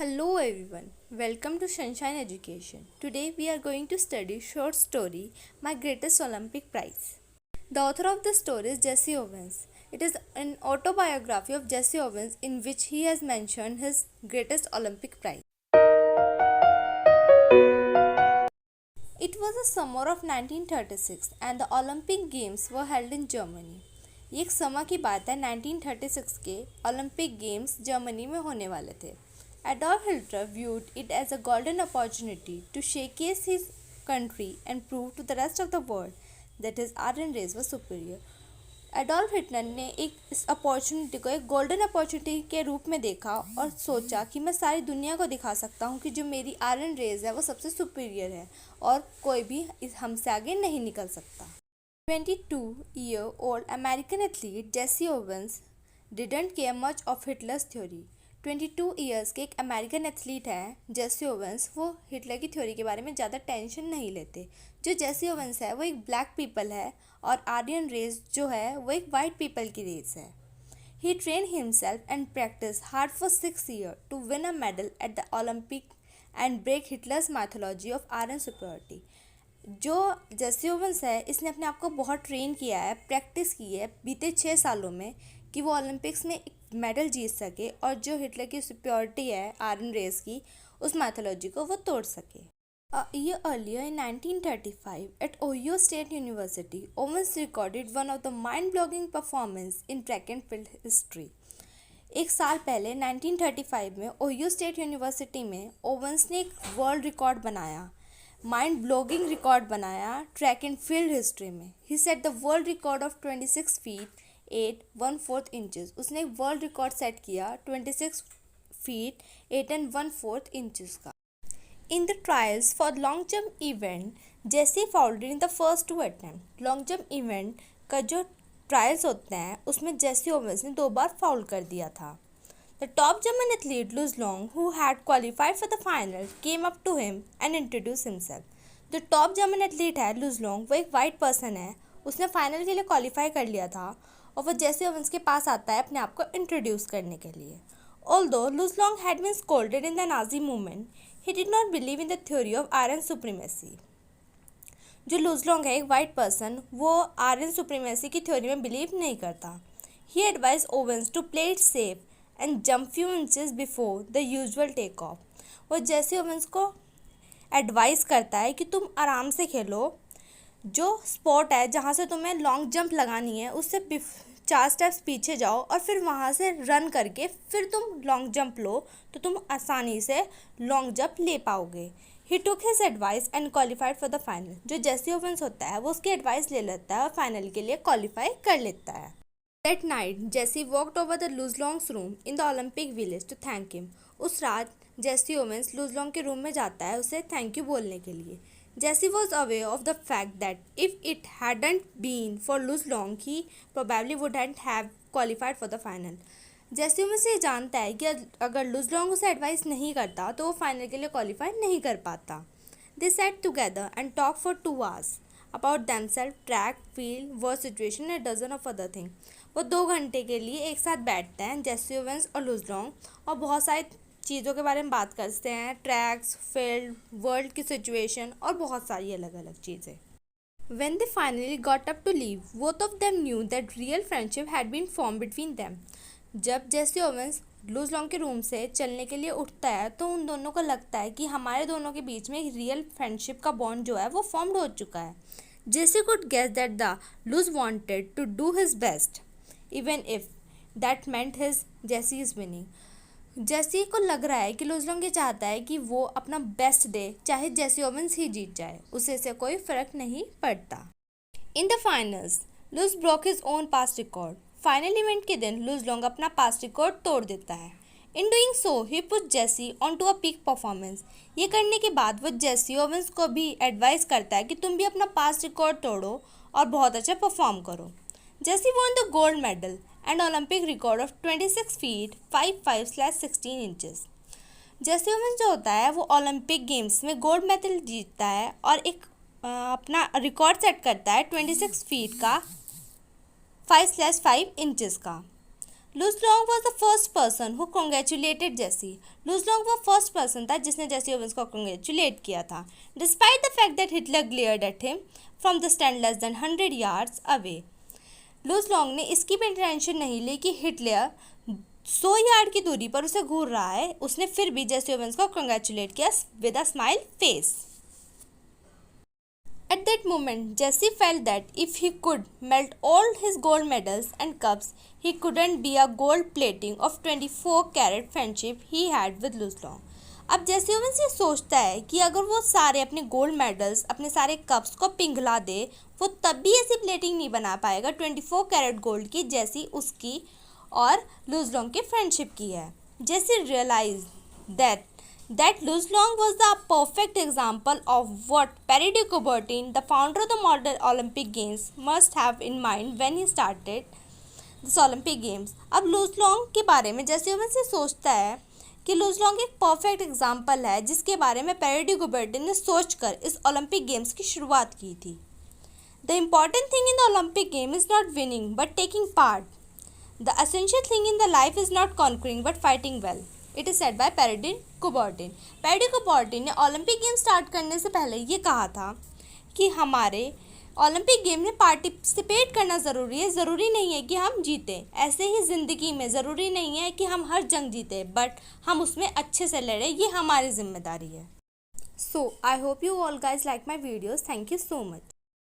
Hello everyone, welcome to Sunshine Education. Today we are going to study short story My Greatest Olympic Prize. The author of the story is Jesse Owens. It is an autobiography of Jesse Owens in which he has mentioned his greatest Olympic prize. It was the summer of 1936 and the Olympic Games were held in Germany. ये एक समय की बात है 1936 के Olympic games Germany में होने वाले थे. Adolf Hitler viewed it as a golden opportunity to showcase his country and prove to the rest of the world that his iron race was superior. Adolf Hitler ने इस opportunity को एक golden opportunity के रूप में देखा और सोचा कि मैं सारी दुनिया को दिखा सकता हूँ कि जो मेरी आयरन रेस है वो सबसे सुपीरियर है और कोई भी हमसे आगे नहीं निकल सकता. 22-year-old American athlete Jesse Owens didn't care much of Hitler's theory. 22 years के एक अमेरिकन एथलीट है जेसी ओवेंस. वो हिटलर की थ्योरी के बारे में ज़्यादा टेंशन नहीं लेते. जो जेसी ओवेंस है वो एक ब्लैक पीपल है और आर्यन रेस जो है वो एक वाइट पीपल की रेस है. He train himself and practice hard for 6 years to win a medal at the Olympic and break Hitler's mythology of Aryan superiority. जो जेसी ओवेंस है इसने अपने आप को बहुत ट्रेन किया है, प्रैक्टिस की है बीते 6 सालों में कि वो ओलंपिक्स में एक मेडल जीत सके और जो हिटलर की सुपीरियरिटी है आयरन रेस की उस मैथोलॉजी को वो तोड़ सके. A year earlier in 1935 at Ohio State University, Owens recorded one of the mind-blowing performance in track and field history. एक साल पहले 1935 में ओहियो स्टेट यूनिवर्सिटी में ओवेंस ने एक वर्ल्ड रिकॉर्ड बनाया, माइंड ब्लोइंग रिकॉर्ड बनाया ट्रैक एंड फील्ड हिस्ट्री में. He set the world record of 26 feet 8 1/4 उसने एक वर्ल्ड रिकॉर्ड सेट किया 26 feet 8 1/4 का. In the trials for long jump event, Jesse fouled in the first 2 attempts. Long jump event का जो trials होते हैं उसमें जेसी ओवेंस ने 2 बार फाउल कर दिया था. The top German athlete Luz Long, who had qualified for the final, came up to him and introduced himself. जो टॉप जर्मन एथलीट है लुज लॉन्ग वो एक वाइट पर्सन है. उसने फाइनल के लिए क्वालिफाई कर लिया था और वो जेसी ओवेंस के पास आता है अपने आप को इंट्रोड्यूस करने के लिए. Although Luz Long had been scolded in the Nazi movement, he did not believe in the theory of iron supremacy. जो लुज लॉन्ग है एक वाइट पर्सन वो आयरन सुप्रीमेसी की थ्योरी में बिलीव नहीं करता. He advised Owens to play it safe and jump few inches before the usual take off. वो जेसी ओवेंस को एडवाइस करता है कि तुम आराम से खेलो. जो स्पॉट है जहाँ से तुम्हें लॉन्ग जंप लगानी है उससे 4 स्टेप्स पीछे जाओ और फिर वहाँ से रन करके फिर तुम लॉन्ग जंप लो तो तुम आसानी से लॉन्ग जंप ले पाओगे. He took his advice and qualified for the final. जो जेसी ओवेंस होता है वो उसकी एडवाइस ले लेता है और फाइनल के लिए क्वालिफाई कर लेता है. That night, Jesse walked over the Luz Long's room in the Olympic Village to thank him. उस रात जेसी ओवेंस लुज लॉन्ग के रूम में जाता है उसे थैंक यू बोलने के लिए. Jesse was aware of the fact that if it hadn't been for Luz Long, he probably wouldn't have qualified for the final. Jesse Owens ये जानता है कि अगर लुज लॉन्ग उसे एडवाइस नहीं करता तो वो फाइनल के लिए क्वालिफाई नहीं कर पाता. They sat together and talked for 2 hours about themselves, track, field, war situation and a dozen of other things. वो 2 घंटे के लिए एक साथ बैठते हैं जेसी ओवेंस और लुज लॉन्ग और बहुत सारी चीज़ों के बारे में बात करते हैं, ट्रैक्स, फील्ड, वर्ल्ड की सिचुएशन और बहुत सारी अलग अलग चीज़ें. When they finally got up to leave, both of them knew that real friendship had been formed between them. जब जेसी ओवेंस लुज लॉन्ग के रूम से चलने के लिए उठता है तो उन दोनों को लगता है कि हमारे दोनों के बीच में एक रियल फ्रेंडशिप का बॉन्ड जो है वो फॉर्म्ड हो चुका है. जेसी could guess that the Luz wanted to do his best, even if that meant Jesse is winning. जेसी को लग रहा है कि लुज लॉन्ग ये चाहता है कि वो अपना बेस्ट दे चाहे जेसी ओवेंस ही जीत जाए, उसे से कोई फर्क नहीं पड़ता. इन द फाइनल्स लुज broke his own past record. Final event के दिन लुज लॉन्ग अपना पास्ट रिकॉर्ड तोड़ देता है. In doing so he put Jesse on to a peak performance. ये करने के बाद वो जेसी ओवेंस को भी एडवाइस करता है कि तुम भी अपना पास्ट रिकॉर्ड तोड़ो और बहुत अच्छा परफॉर्म करो. Jesse won the gold medal and Olympic record of 26 feet 5/5/16 Jesse Owens जो होता है वो ओलंपिक गेम्स में गोल्ड मेडल जीतता है और एक अपना रिकॉर्ड सेट करता है 26 feet का 5/5 inches का. Luz Long was the first person who congratulated Jesse. Luz Long वो फर्स्ट पर्सन था जिसने जेसी ओवेंस को कॉन्ग्रेचुलेट किया था। Despite the fact that Hitler glared at him from the stand less than 100 yards away. लुज long ने इसकी भी टेंशन नहीं ली कि हिटलर 100 यार्ड की दूरी पर उसे घूर रहा है, उसने फिर भी जेसी ओवेंस को कॉन्ग्रेचुलेट किया with a smile face. At that moment, Jesse felt that if he could melt all his gold medals and cups, he couldn't be a gold plating of 24-carat friendship he had with Luz Long. अब Jesse Owens ये सोचता है कि अगर वो सारे अपने gold medals, अपने सारे कप्स को पिघला दे, वो तब भी ऐसी प्लेटिंग नहीं बना पाएगा 24 कैरेट गोल्ड की जैसी उसकी और लुज लॉन्ग की फ्रेंडशिप की है। जेसी realise that Luz Long was the perfect example of what Pierre de Coubertin, the founder of the modern Olympic Games, must have in mind when he started this Olympic Games. अब लुज long के बारे में Jesse Owens से सोचता है कि लुज लॉन्ग एक परफेक्ट एग्जाम्पल है जिसके बारे में पैरे डी कुबर्टिन ने सोचकर इस ओलंपिक गेम्स की शुरुआत की थी। The important thing in the Olympic game is not winning but taking part. The essential thing in the life is not conquering but fighting well. It is said bye पैरे D Coubertin. पैरे D Coubertin ने Olympic game start करने से पहले ये कहा था कि हमारे ओलंपिक गेम में पार्टिसिपेट करना ज़रूरी है। ज़रूरी नहीं है कि हम जीतें, ऐसे ही ज़िंदगी में ज़रूरी नहीं है कि हम हर जंग जीतें, बट हम उसमें अच्छे से लड़ें, ये हमारी जिम्मेदारी है। So I hope you all guys like my videos. Thank you so much.